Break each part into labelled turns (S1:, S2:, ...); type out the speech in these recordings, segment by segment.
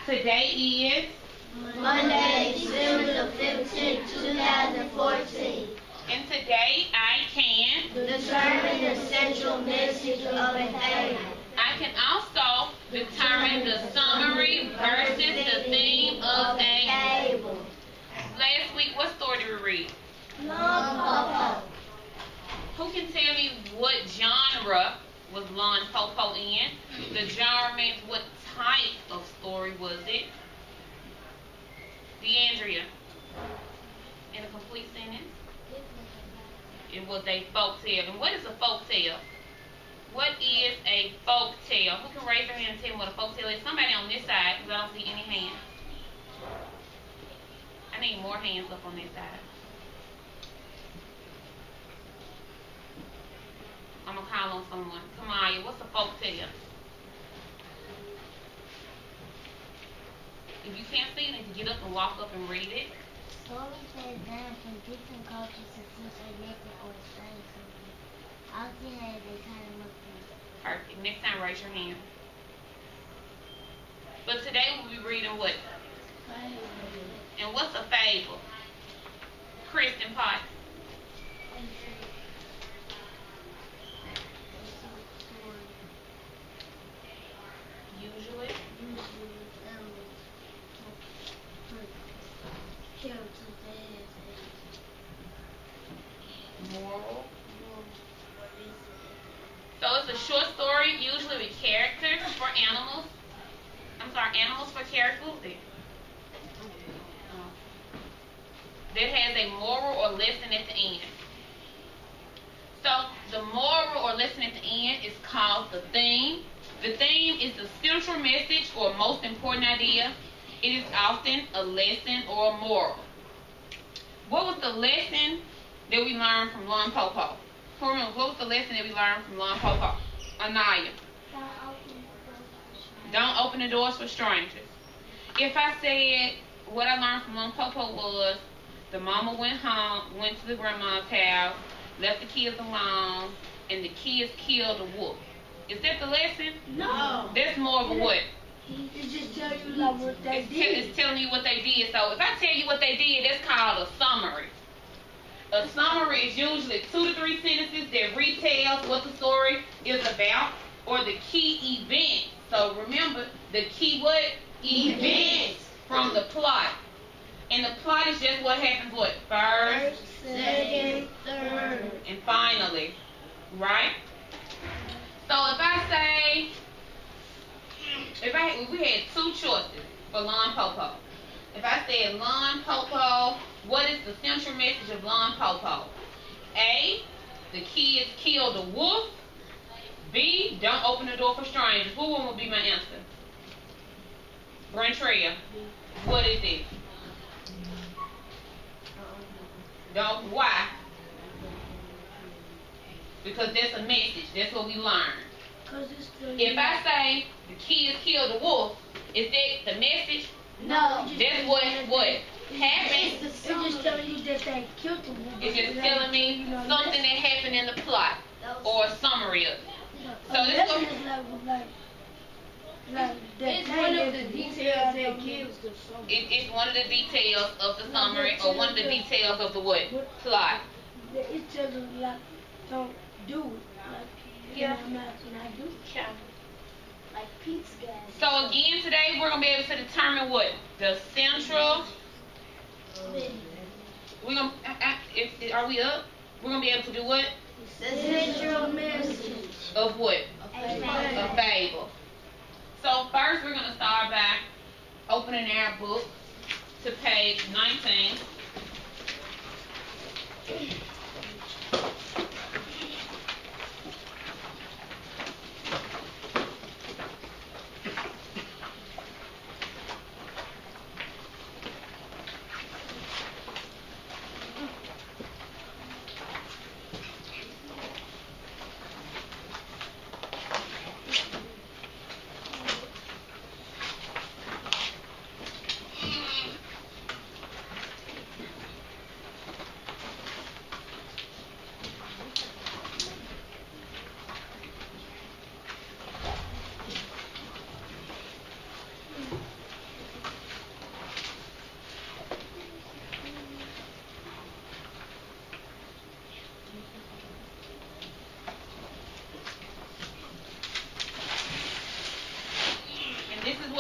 S1: Today is
S2: Monday, December the 15th, 2014.
S1: And today I can
S2: Determine the central message of a fable.
S1: I can also determine the summary versus the theme of a
S2: fable.
S1: Last week, what story did we read?
S2: Lon
S1: Who can tell me what genre was Lon Popo in? The genre means what type of story was it? DeAndrea, in a complete sentence? It was a folk tale. And what is a folk tale? What is a folk tale? Who can raise their hand and tell me what a folk tale is? Somebody on this side, because I don't see any hands. I need more hands up on this side. I'm going to call on someone. Kamaya, what's a folk tale? If you can't see it, you get up and walk up and read it.
S3: Stories passed down from different cultures and since they lived or studied something. Often have they kind of looked at.
S1: Perfect. Next time, raise your hand. But today we'll be reading what? And what's a fable? Kristen Potts. Usually. Moral. So it's a short story, usually with characters for animals. Animals for characters. That has a moral or lesson at the end. So the moral or lesson at the end is called the theme. The theme is the central message or most important idea. It is often a lesson or a moral. What was the lesson that we learned from Lon Popo? Who remembers what was the lesson that we learned from Lon Popo? Anaya. Don't open the doors for strangers. If I said what I learned from Lon Popo was the mama went home, went to the grandma's house, left the kids alone, and the kids killed a wolf. Is that the lesson?
S2: No.
S1: That's more of a what?
S2: It's just telling you like what they did.
S1: It's telling you what they did. So if I tell you what they did, that's called a summary. A summary is usually 2 to 3 sentences that retells what the story is about or the key events. So remember, the key what? Events from the plot. And the plot is just what happens what? First,
S2: second, third,
S1: and finally. Right? So if I say, if we had 2 choices for Lon Popo. If I said Lon Popo, what is the central message of Lon Popo? A, the kids killed a wolf. B, don't open the door for strangers. What one would be my answer? Brentria, what is it? Don't. Why? Because that's a message. That's what we learned. If I say the kids killed a wolf, is that the message?
S2: No.
S1: That's what happened.
S2: It's just telling you that they killed the wolf.
S1: It's just telling me something that happened in the plot or a summary of it. So this is
S2: it's one of the details that gives the summary.
S1: It's one of the details of the summary or one of the details of the what? Plot.
S2: It tells you like don't do it.
S1: Yeah.
S2: Not do it. Like pizza guys.
S1: So again today we're gonna be able to determine what? The central. We're gonna are we up? We're gonna be able to do what?
S2: The central message
S1: of what?
S2: A
S1: fable. So first we're going to start by opening our book to page 19.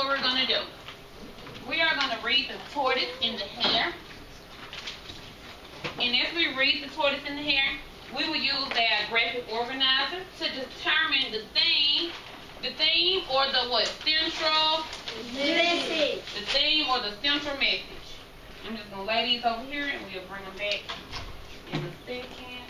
S1: what we're going to do. We are going to read the tortoise and the hare. And as we read the tortoise and the hare, we will use our graphic organizer to determine the theme or the what? Central
S2: Message.
S1: The theme or the central message. I'm just going to lay these over here and we'll bring them back in a second.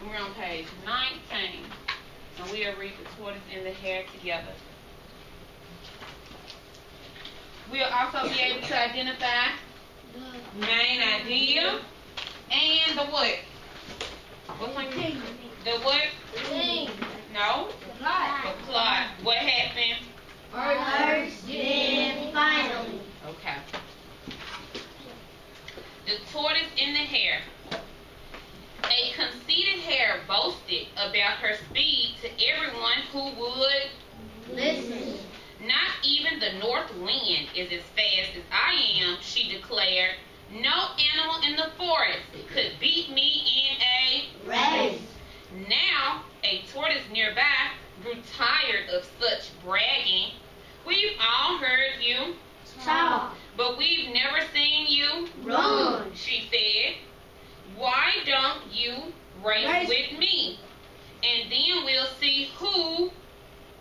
S1: We're on page 19, and we'll read the tortoise and the hare together. We'll also be able to identify the main idea and the what? What's my name? The what?
S2: Thing.
S1: No.
S2: The plot.
S1: The plot. What happened?
S2: First, then, finally.
S1: Okay. The tortoise and the hare. A conceited hare boasted about her speed to everyone who would
S2: Listen.
S1: Not even the north wind is as fast as I am, she declared. No animal in the forest could beat me in a
S2: Race.
S1: Now, a tortoise nearby grew tired of such bragging. We've all heard you
S2: Talk.
S1: but we've never seen you
S2: Run.
S1: she said. Why don't you race with me? And then we'll see who.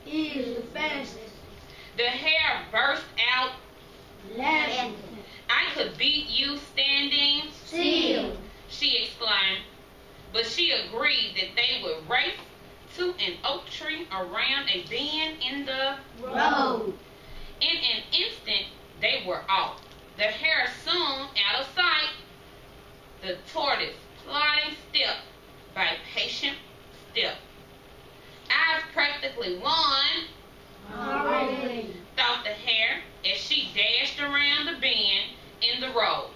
S2: Is the fastest.
S1: The hare burst out.
S2: Laughing.
S1: I could beat you standing
S2: Still.
S1: she exclaimed. But she agreed that they would race to an oak tree around a bend in the
S2: Road.
S1: In an instant, they were off. The hare soon out of sight. The tortoise plodding step by patient step. I've practically won,
S2: Already.
S1: thought the hare as she dashed around the bend in the road.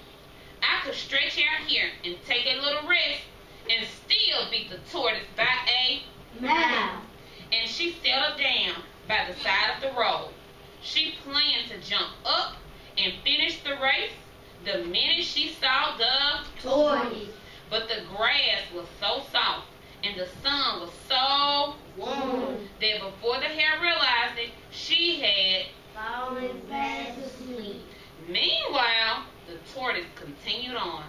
S1: I could stretch out here and take a little rest and still beat the tortoise by a
S2: Mile.
S1: and she settled down by the side of the road. She planned to jump up and finish the race the minute she saw the
S2: Tortoise.
S1: but the grass was so soft and the sun was so
S2: Warm.
S1: that before the hare realized it, she had.
S2: Falling fast asleep.
S1: Meanwhile, the tortoise continued on.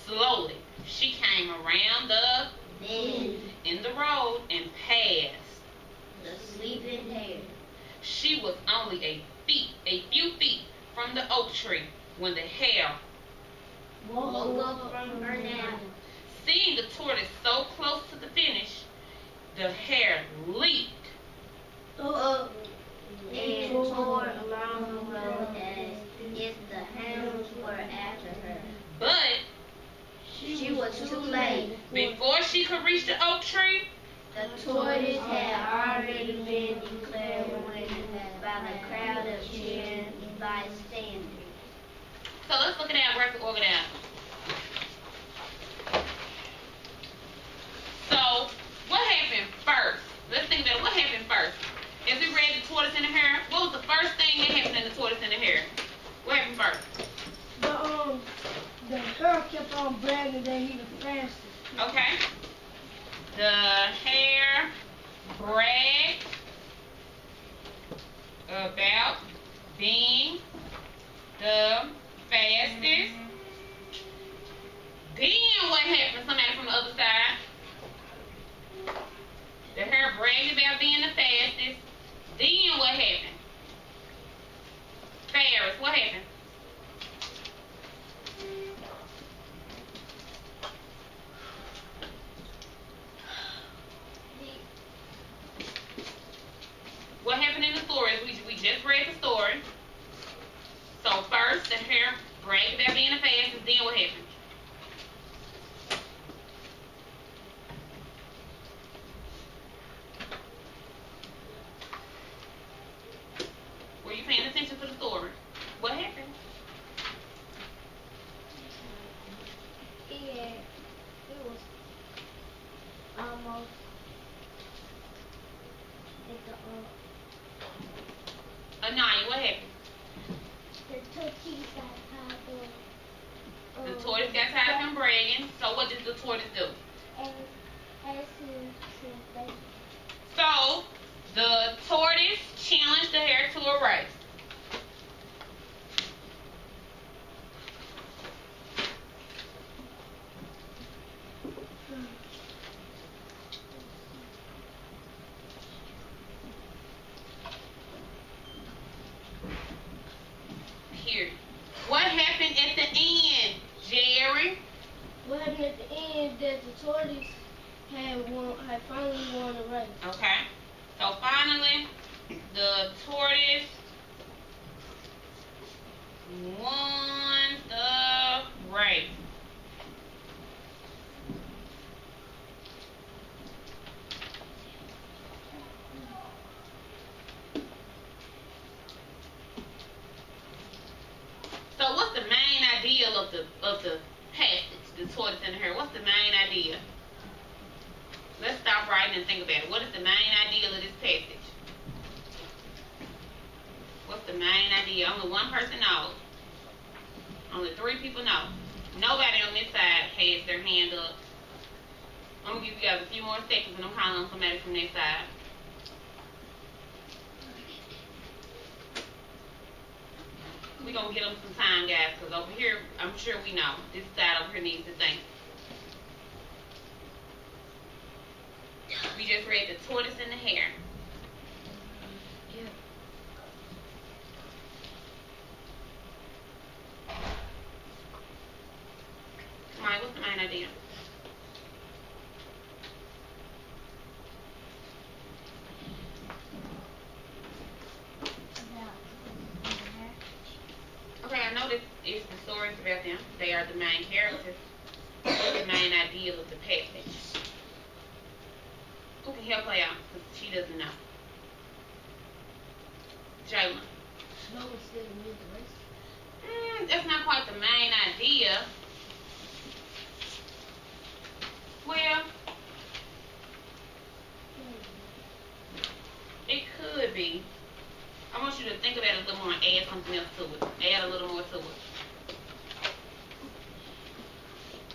S1: Slowly, she came around the
S2: Then
S1: in the road and passed.
S2: the sleeping hare.
S1: She was only a few feet from the oak tree when the hare,
S2: Woke up from her nap.
S1: seeing the tortoise so close to the finish, the hare leaped.
S2: Up and tore along the road as if the hounds were after her.
S1: But
S2: She was too late.
S1: before she could reach the oak tree,
S2: The tortoise had already been declared winner by the crowd of cheering bystanders.
S1: so let's look at our graphic organizer. So, what happened first? Let's think about what happened first. As we read the tortoise and the hare, what was the first thing that happened in the tortoise and the hare? What happened first?
S2: The girl kept on bragging that he the fastest.
S1: Okay. The hare bragged about being the fastest. Then what happened? Somebody from the other side. The hare bragged about being the fastest. Then what happened? Ferris, what happened? What happened in the story? We just read the story. So first, the hare bragged about being the fastest. Then what happened? Were you paying attention to the story? What happened?
S3: It was almost at the
S1: Anaya, what happened?
S3: tortoise got tied up.
S1: The tortoise got tied dragon. So what does the tortoise do? So the tortoise challenged the hare to a race. Here. What happened at the end, Jerry?
S2: What happened at the end that the tortoise had finally won the race.
S1: Okay. So finally, the tortoise won the race. So what's the main idea of the passage, the tortoise and the hare? What's the main idea? Let's stop writing and think about it. What is the main idea of this passage? What's the main idea? Only one person knows. Only 3 people know. Nobody on this side has their hand up. I'm going to give you guys a few more seconds and I'm calling on somebody from this side. We're going to get them some time, guys, because over here, I'm sure we know. This side over here needs to think. We just read the tortoise and the hare.
S2: Yeah.
S1: Mike, what's the main idea? Okay, I know this is the stories about them. They are the main characters. What's the main idea of the passage? Who can help her out? Because she doesn't know. Jalen.
S2: Slow instead of mid the race.
S1: That's not quite the main idea. Well, it could be. I want you to think about it a little more and add something else to it. Add a little more to it.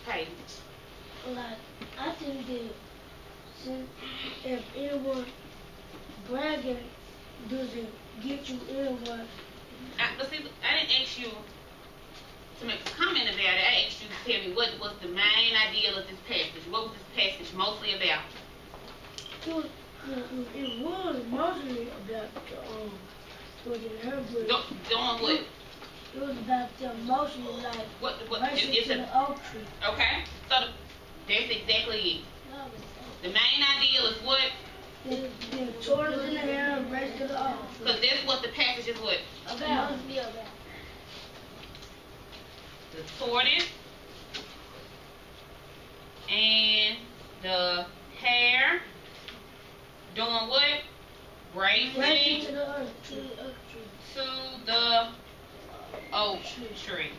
S1: Okay.
S2: Like, I think that since if anyone bragging doesn't get you anywhere.
S1: But see, I didn't ask you to make a comment about it. I asked you to tell me what was the main idea of this passage. What was this passage mostly about?
S2: It was mostly about the her but
S1: Doing what?
S2: it was about the emotion, like
S1: What
S2: racing
S1: it's
S2: to
S1: a,
S2: the oak tree.
S1: okay? So that's exactly it. The main idea is what?
S2: The tortoise in the hare race to the oak tree.
S1: Because that's what the passage is what?
S2: About.
S1: The tortoise and the hare doing what? Racing
S2: To the oak tree.
S1: to the oak tree.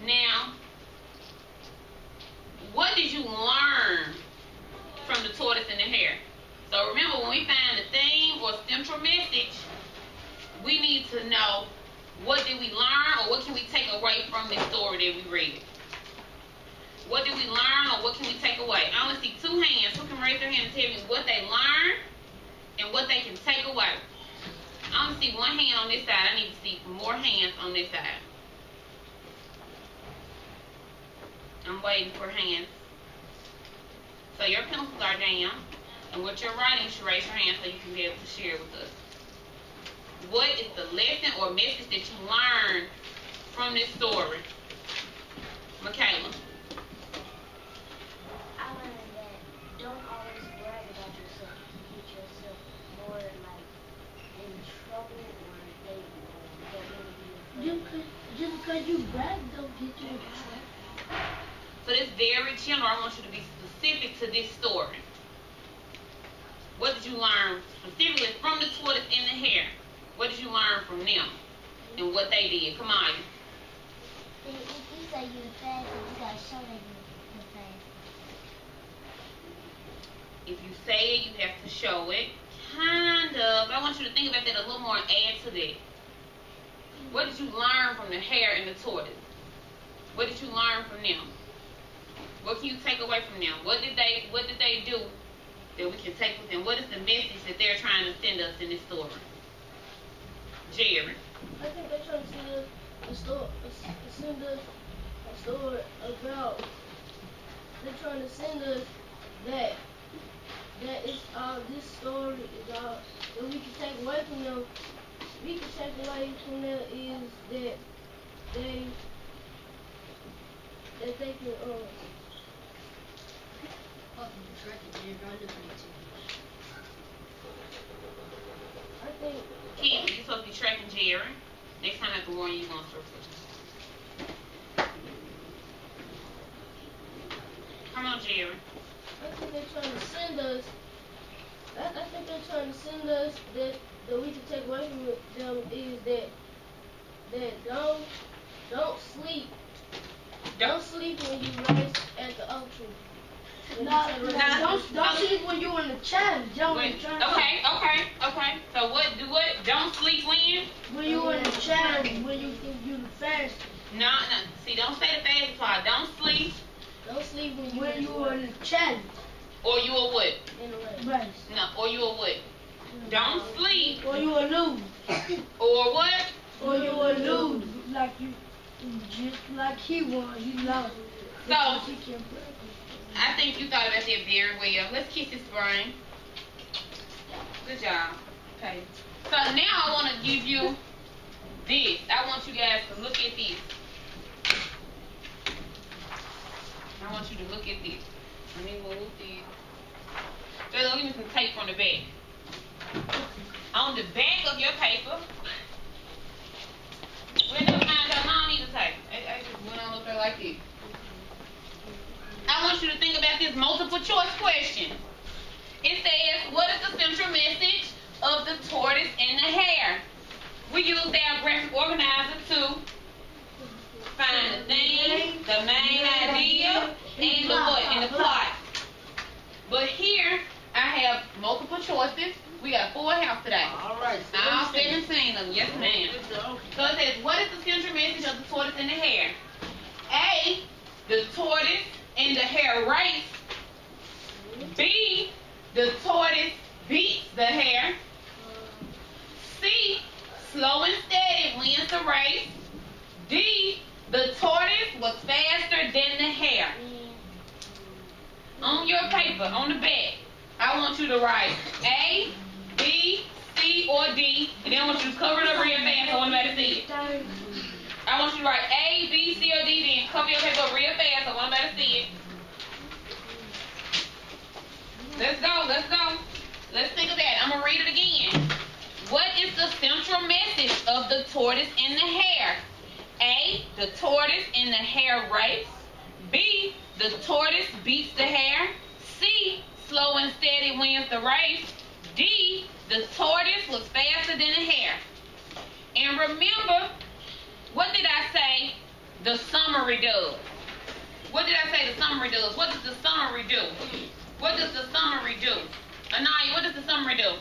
S1: Now, what did you learn from the tortoise and the hare? So remember, when we find the theme or central message, we need to know what did we learn or what can we take away from this story that we read. What did we learn or what can we take away? I only see 2 hands. Who can raise their hand and tell me what they learned and what they can take away? I only see 1 hand on this side. I need to see more hands on this side. I'm waiting for hands. So your pencils are down. And what you're writing, you should raise your hand so you can be able to share with us. What is the lesson or message that you learned from this story? Michaela.
S3: I learned that don't always brag about yourself. You get yourself more like in trouble or they don't want to be
S2: Just because you brag don't get you in trouble.
S1: So this very general. I want you to be specific to this story. What did you learn specifically from the tortoise and the hare? What did you learn from them and what they did? Come on.
S3: If you say you're fast, you gotta show that you're fast.
S1: If you say it, you have to show it. Kind of. I want you to think about that a little more and add to that. What did you learn from the hare and the tortoise? What did you learn from them? What can you take away from them? What did they do that we can take with them? What is the message that they're trying to send us in this story? Jerry.
S4: I think they're trying to send us a story about. They're trying to send us that it's this story is all that we can take away from them. We can take away from them is that they can I think
S1: Keith, you're supposed to be tracking Jerry. Next time I have to warn you, you're going to circle. Come on, Jerry.
S4: I think they're trying to send us. I think they're trying to send us that we can take away from them is that don't sleep. Don't sleep when you rise at the oak tree.
S2: Don't sleep when you're in the challenge.
S1: Okay. So what? Don't sleep when?
S2: When you're in the challenge, when you think you're the fastest.
S1: No. See, don't say the fast part. Don't sleep.
S4: Don't sleep
S2: when you're in the challenge.
S1: Or you will what?
S4: In the
S2: race.
S1: No, or you will what? Don't sleep.
S2: Or you will lose.
S1: Or what?
S2: Or you will lose. Just like he won, he lost.
S1: So, I think you thought about that very well. Let's kiss his brain. Good job. Okay. So now I want to give you this. I want you guys to look at this. I want you to look at this. Let me move this. Just give me some tape from the back. On the back of your paper. Well, never mind, I don't need the tape. I just went on up there like this. I want you to think about this multiple choice question. It says, what is the central message of the tortoise and the hare? We use our graphic organizer to find the theme, the main idea, and the what, and the plot. But here, I have multiple choices. We got 4 house today.
S2: All right.
S1: All 17 of them. Yes, ma'am. So it says, what is the central message of the tortoise and the hare? A, the tortoise and the hare race. B, the tortoise beats the hare. C, slow and steady wins the race. D, the tortoise was faster than the hare. On your paper, on the back, I want you to write A, B, C, or D, and then I want you to cover it up real fast so I want nobody to see it. I want you to write A, B, C, or D, then cover your paper up real fast so I want nobody to see it. Let's go. Let's think of that. I'm going to read it again. What is the central message of the tortoise and the hare? A, the tortoise and the hare race. B, the tortoise beats the hare. C, slow and steady wins the race. D, the tortoise was faster than the hare. And remember, what did I say the summary does? What did I say the summary does? What does the summary do? What does the summary do? Anaya, what does the summary do?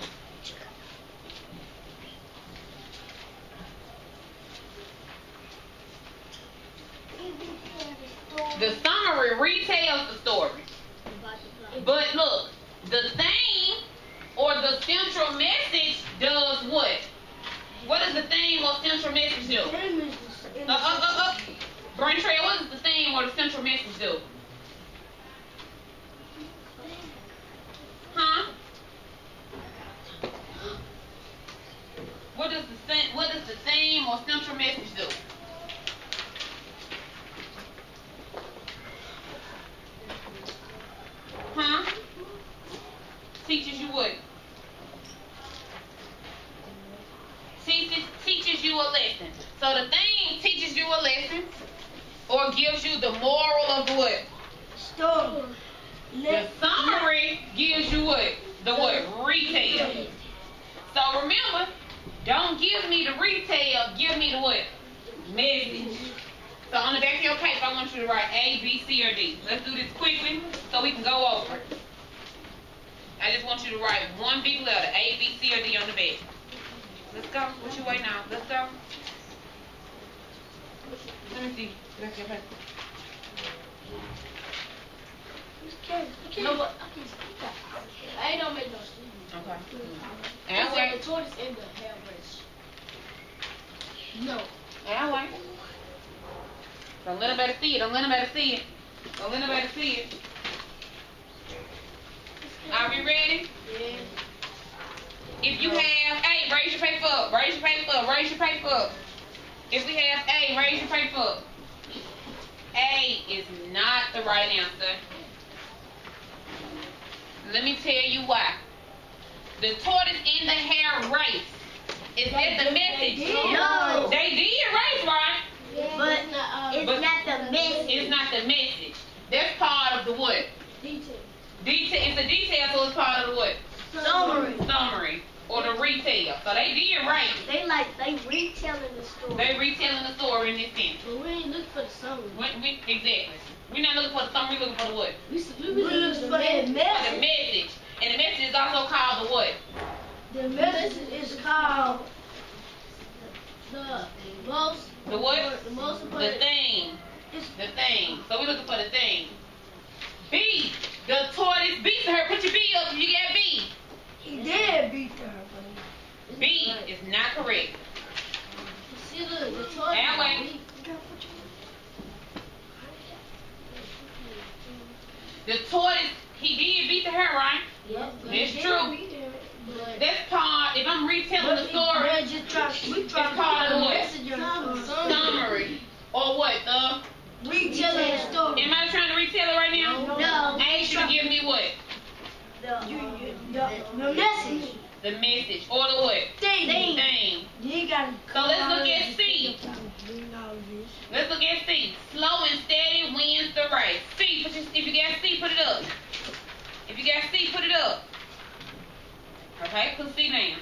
S1: The summary retells the story. But look, the theme or the central message does what? What does the theme or central message do? Brain Trail, what does the theme or the central message do? Huh? What does the theme or central message do? Huh? Teaches you what? Teaches you a lesson. So the theme teaches you a lesson or gives you the moral of the what?
S2: Story.
S1: The summary gives you what? The what? Retail. So remember, don't give me the retail, give me the what? Message. So on the back of your paper, I want you to write A, B, C, or D. Let's do this quickly so we can go over it. I just want you to write one big letter, A, B, C, or D on the back. Let's go. What you waiting on? Let's go. Let me see. see. That's your paper.
S4: No, but I can speak that. I don't make no sense.
S1: Okay.
S4: And
S1: And wait.
S4: the tortoise and the hairbrush. No.
S1: And wait. Don't let nobody see it. Don't let nobody see it. Don't let nobody see it. Are we ready?
S4: Yeah.
S1: If you have A, raise your paper up. Raise your paper up. Raise your paper up. If we have A, raise your paper up. A is not the right answer. Let me tell you why. The tortoise and the hare race. Is that the message?
S2: No.
S1: They did race, right?
S2: But it's not the message.
S1: It's not the message. That's part of the what?
S4: Detail.
S1: Detail. It's a detail, so it's part of the what? Summary. Or the retail. So they did race.
S2: They retelling the story.
S1: They retelling the story in this sense.
S4: But we ain't looking for the summary.
S1: Exactly. We're not looking for the summary, we're looking for the what?
S4: We looking for the
S1: For
S4: message.
S1: the message. And the message is also called the what?
S4: The message is called the most.
S1: The what?
S4: The most
S1: The
S4: important.
S1: thing. The thing. So we're looking for the thing. B. The tortoise beat her. Put your B up if you got B.
S4: He did beat her.
S1: B is not correct.
S4: See the tortoise.
S1: And wait. The tortoise, he did beat the hare, right?
S4: Yep.
S1: It's true. That's part, if I'm retelling the story, it's part of what? Summary. Or what?
S4: Retelling the story.
S1: Am I trying to retell it right now?
S2: No.
S1: A should give me what?
S4: The message.
S1: The message. Or the what? Thing. So let's look at C. Let's look at C. Slow and steady wins the race. C, if you got C, put it up. If you got C, put it up. Okay, put C down.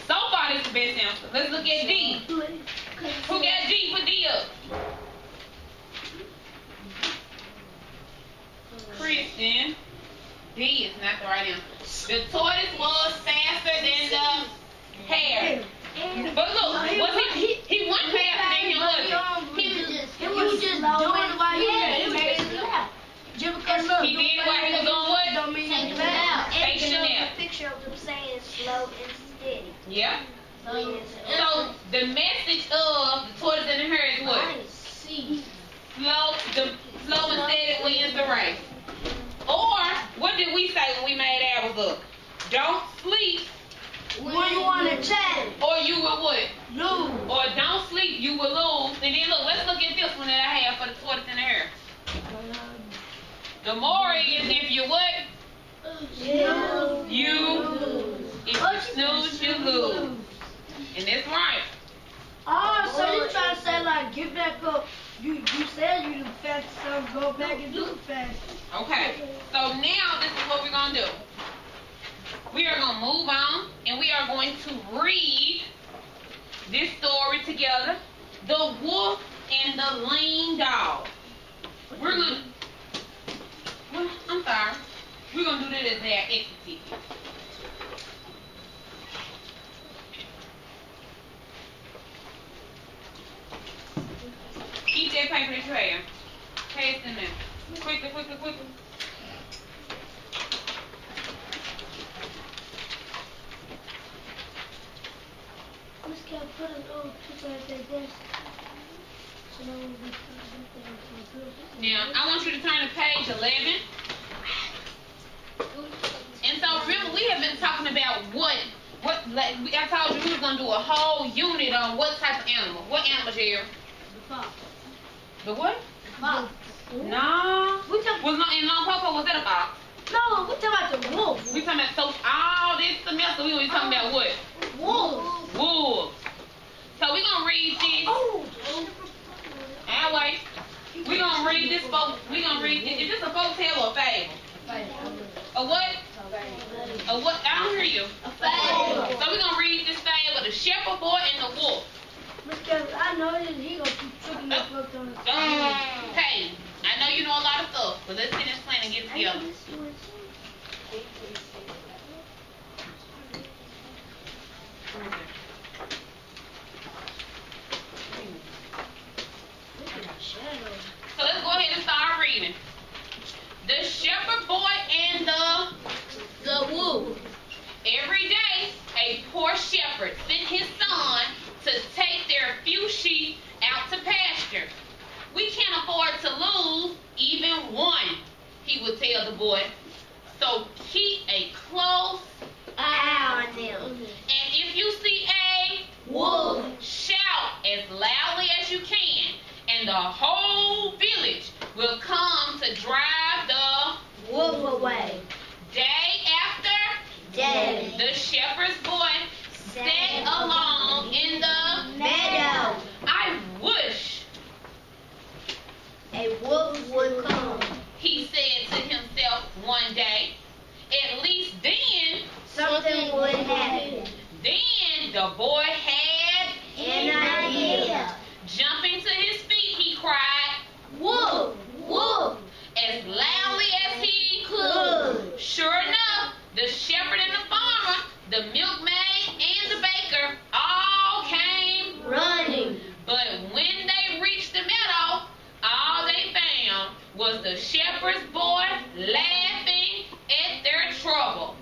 S1: So far, this is the best answer. Let's look at D. Who got D? Put D up. Christian. D is not the right answer. The tortoise was faster than the hare. But look, he wasn't faster than him, was he?
S4: He was just doing it while he was taking a nap. Just because look,
S1: He did while he was on what?
S4: don't mean
S2: Taking
S4: it's
S2: a nap.
S4: bad.
S1: Taking a nap.
S2: Picture of them saying slow and steady.
S1: Yeah.
S4: So
S1: So the message of the tortoise and the hare is what?
S4: C.
S1: Slow and steady wins the race. Or what did we say when we made ours up? Don't sleep,
S4: When you want to chat,
S1: or you will what?
S4: lose.
S1: Or don't sleep, you will lose. And then look, let's look at this one that I have for the tortoise and the hare. The moral is if you what? If you snooze, you lose. And that's right.
S4: Oh, so you trying to say like get back up? You said you the fastest, so go back and do it fast.
S1: Okay. So now this is what we're gonna do. We are gonna move on, and we are going to read this story together. The Wolf and the Lame Dog. We're gonna. Well, I'm sorry. We're gonna do that as their exit. Keep that paper that you have. Paste in there. Quickly.
S4: Miss Cat put an old picture at their desk. So that will be
S1: Now, I want you to turn to page 11. And so, remember, we have been talking about I told you we were going to do a whole unit on what type of animal. What animal, Jerry?
S4: the fox.
S1: The what?
S4: Fox.
S1: No. In Long Popo, was that a fox?
S4: No, we talking about the wolf.
S1: We talking about, so all this semester, we was talking about what?
S4: Wolf.
S1: Wolves. So, we're going to read this.
S4: Oh.
S1: And wait. We're going to read this is this a folk tale or a fable? A what? A what? I don't hear you.
S4: A fable.
S1: So we're going to read this fable, The Shepherd Boy and the Wolf.
S4: Because I know that he gonna keep tricking us up on the
S1: Hey, I know you know a lot of stuff, but let's finish playing and get it together. boy. So keep a close
S2: eye on them.
S1: and if you see a wolf, shout as loudly as you can, and the whole village will come to drive the
S2: Wolf away.
S1: day after
S2: Day.
S1: the shepherd's boy sat alone in the
S2: Meadow.
S1: I wish,
S2: A wolf would come.
S1: he said to himself one day. At least then,
S2: Something would happen.
S1: then the boy had
S2: An idea.
S1: jumping to his feet, he cried,
S2: Wolf. Wolf.
S1: as loudly as he could.
S2: Good.
S1: Sure enough, the shepherd and the farmer, the milkmaid and the baker all came.
S2: Running.
S1: But when they reached the meadow, all they found was the shepherd's boy laughing at their trouble.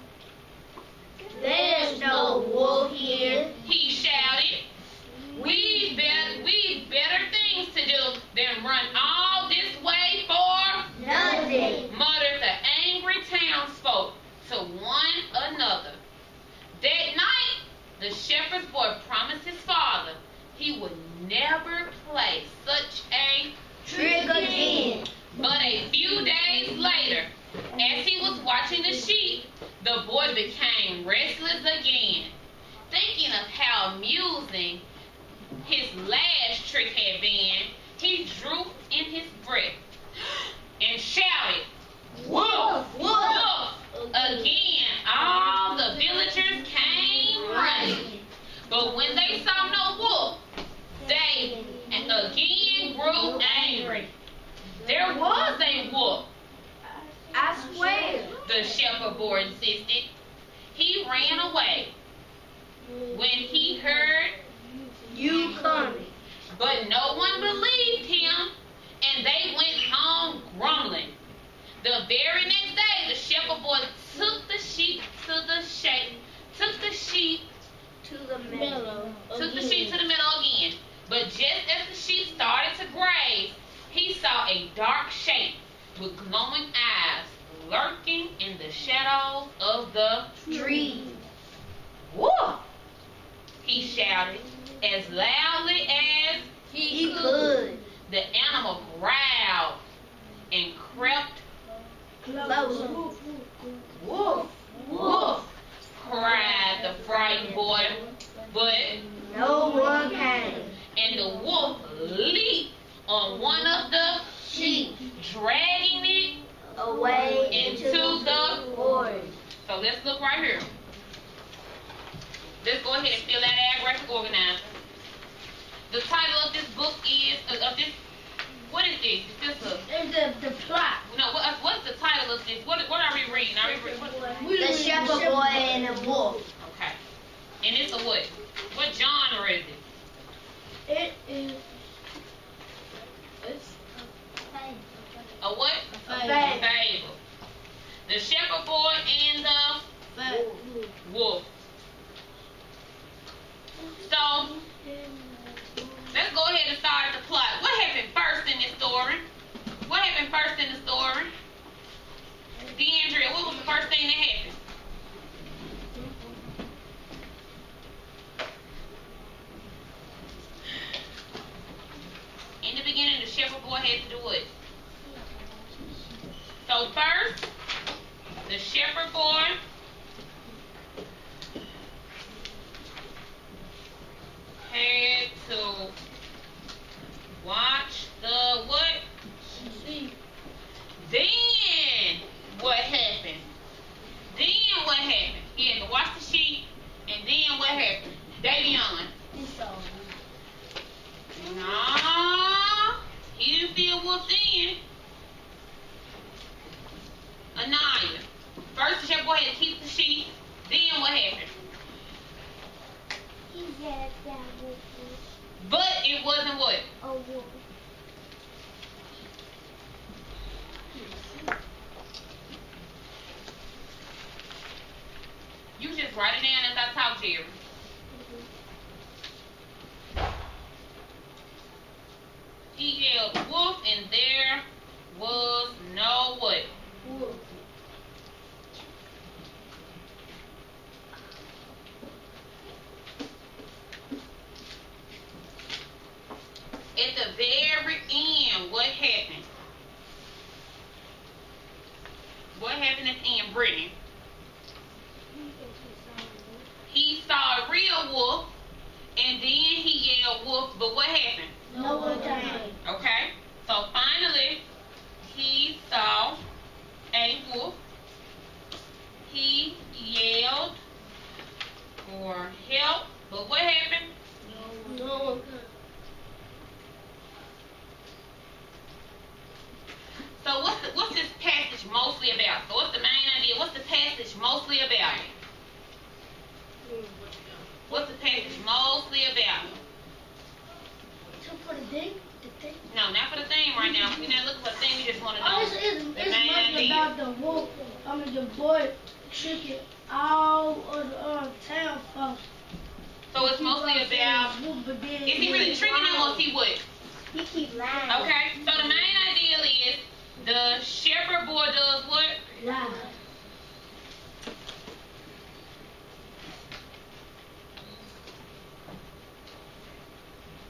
S2: There's no wolf here.
S1: He shouted, we've better things to do than run all this way for,
S2: Nothing.
S1: muttered the angry townsfolk to one another. That night, the shepherd's boy promised his father he would never play such a
S2: Trick again.
S1: But a few days later, as he was watching the sheep, the boy became restless again. Thinking of how amusing his last trick had been, he drew in his breath and shouted,
S2: Wolf.
S1: Wolf! Again, all the villagers came running. But when they saw no wolf, they again grew angry. There was a wolf,
S2: I swear.
S1: the shepherd boy insisted. He ran away when he heard,
S2: You coming.
S1: but no one believed him, and they went home grumbling. The very next day, the shepherd boy took the sheep to the meadow again. But just as the sheep started to graze, he saw a dark shape with glowing eyes lurking in the shadows of the
S2: Tree.
S1: wolf. He shouted as loudly as
S2: He could.
S1: the animal growled and crept.
S2: Closer.
S1: Wolf, wolf, cried the frightened boy. But
S2: No one came.
S1: and the wolf leaped on one of the
S2: Sheep.
S1: dragging it.
S2: Away
S1: Into the
S2: forest.
S1: So let's look right here. Let's go ahead and fill that ad graphic organizer. The title of this book is what is this? Is this
S2: And the plot.
S1: no? What's the title of this? What are we reading? Are we reading?
S2: The shepherd boy and the wolf.
S1: Okay. And it's a what? What genre is it?
S4: It is. It's
S1: A what?
S4: a
S2: Fable.
S1: Fable. The shepherd boy and the wolf. So let's go ahead and start the plot. What happened first in this story? What happened first in the story? DeAndrea, what was the first thing that happened? In the beginning, the shepherd boy had to do what? So first, the shepherd boy had to watch the what?
S4: sheep.
S1: Then what happened? Then what happened? He had to watch the sheep, and then what happened? Davion. No, he didn't see a wolf then. Anaya. First the shepherd boy had to keep the sheep. Then what happened?
S3: He had that wolf.
S1: But it wasn't what?
S3: A wolf.
S1: You just write it down as I talk, Jerry. He yelled wolf, and there was no what?
S4: Wolf.
S1: Brittany? He saw a real wolf, and then he yelled wolf, but what happened?
S4: No one came.
S1: Okay, so finally, he saw a wolf. He yelled for help, but what happened?
S4: No one came.
S1: So what's this passage mostly about? So what's the main idea? What's the passage mostly about? What's the passage mostly about?
S4: For the thing?
S1: No, not for the thing right now. We're not looking for the thing. We just want to know
S4: It's
S1: the main idea.
S4: about the wolf. The boy tricking all of the town folks.
S1: So it's mostly about, is he really tricking them or is he what?
S2: He keep lying.
S1: Okay, so the main idea is the shepherd boy does what?
S4: Lie.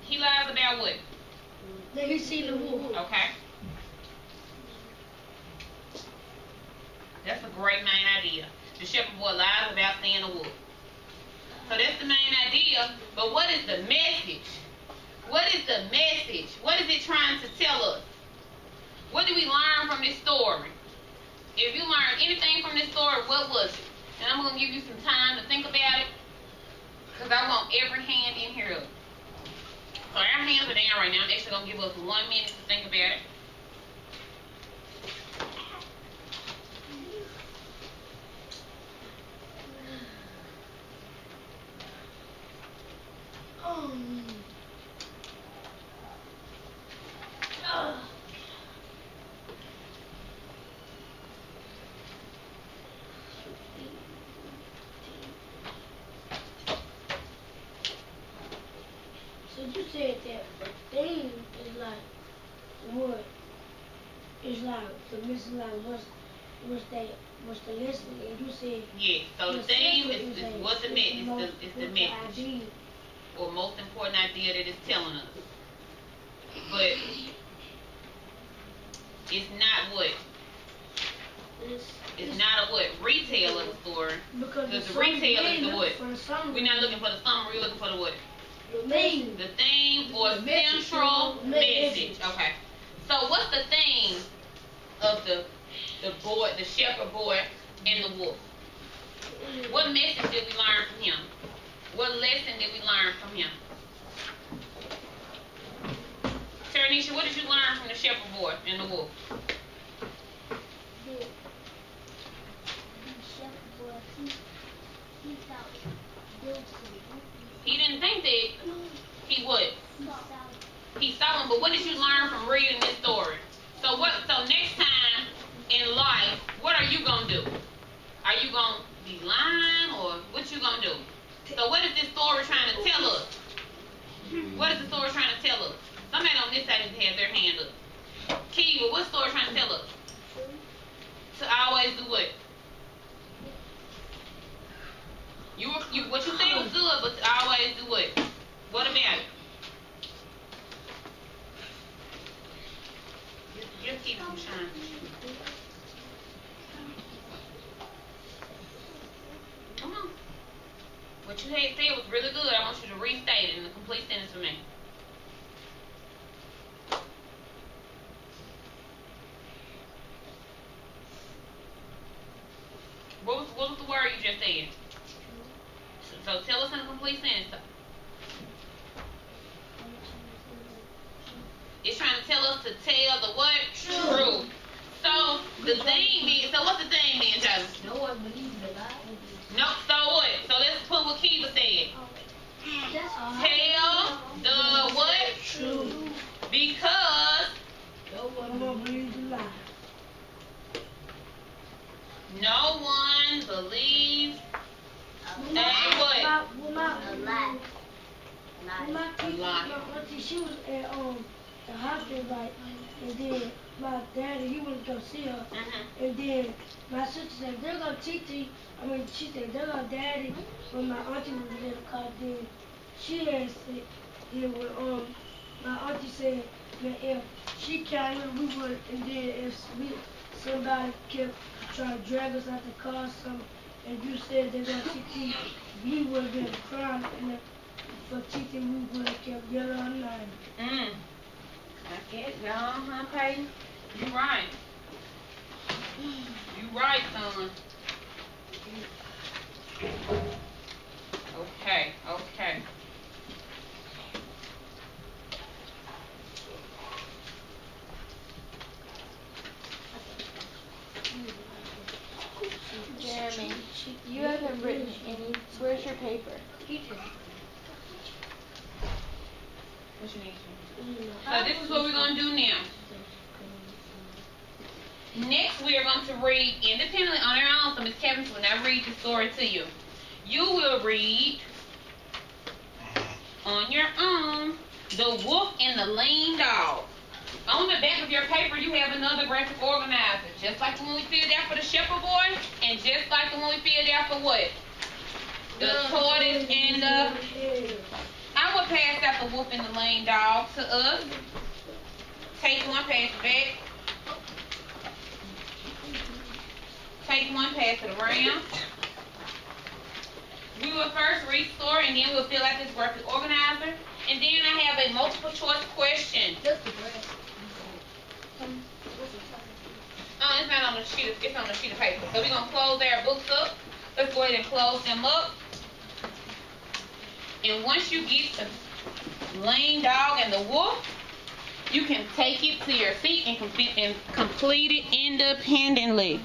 S1: He lies about what?
S4: That he seen the wolf.
S1: Okay. That's a great main idea. The shepherd boy lies about seeing a wolf. So that's the main idea. But what is the message? What is the message? What is it trying to tell us? What did we learn from this story? If you learned anything from this story, what was it? And I'm going to give you some time to think about it, because I want every hand in here up. So our hands are down right now. I'm actually going to give us 1 minute to think about it.
S4: So you said that the thing is like what? It's like the message, like what's the lesson? And you said
S1: Yes. So the theme is what's the message? It's the message,
S4: idea.
S1: or most important idea that it's telling us. But it's not what. It's not a what retell of the story.
S4: Because
S1: the retell is the what.
S4: We're
S1: We're not looking for the summary. We're looking for the what.
S4: the thing.
S1: The theme or central message. Okay. So what's the theme of the boy, the shepherd boy, and the wolf? What message did we learn from him? What lesson did we learn from him? Taranisha, what did you learn from the shepherd boy and the wolf? He didn't think that he would. He saw him, but what did you learn from reading this story? So next time in life, what are you gonna do? Are you gonna be lying, or what you gonna do? So what is this story trying to tell us? What is the story trying to tell us? Somebody on this side has their hand up. Kiva, what's the story trying to tell us? To always do what? What you say was good, but to always do what? What about it? Just keep them shining. Come on. What you had said was really good. I want you to restate it in a complete sentence for me. What was the word you just said? So tell us in a complete sentence. It's trying to tell us to tell the what? Truth. So the thing is, so what's the thing then, Tyler?
S3: No one believes the lie.
S1: No, so what? So let's put what Kiva said. Tell the what?
S4: True.
S1: Because
S4: No one believes the lie.
S1: no one believes a what?
S2: A lie.
S4: My
S1: A lie.
S4: auntie, she was at the hospital, like, and then my daddy, he went to go see her, and then my sister said, "There go Titi." She said, "There go Daddy." When my auntie was in the car, then she had said, then when my auntie said that if she came, we would, and then if we
S5: somebody kept trying to drag us out the car or something, and you said they're going to TT, we would have been crying, and for TT, we would have kept yelling our name.
S1: I get it, huh, Peyton? You right. You right, son. Okay.
S3: Jeremy, you haven't written any. Where's your paper?
S1: What you need? So this is what we're going to do now. Next, we are going to read independently on our own, so Miss Caviness will now read the story to you. You will read on your own The Wolf and the Lean Dog. On the back of your paper, you have another graphic organizer, just like the one we filled out for the shepherd boy, and just like the one we filled out for what? The tortoise and the... I will pass out The Wolf and the Lean Dog to us. Take one, pass it back. Take one, pass it around. We will first read the story, and then we'll fill out this graphic organizer. And then I have a multiple choice question. Oh, it's not on the sheet. It's on the sheet of paper. So we're gonna close our books up. Let's go ahead and close them up. And once you get the lame dog and the wolf, you can take it to your seat and complete it independently.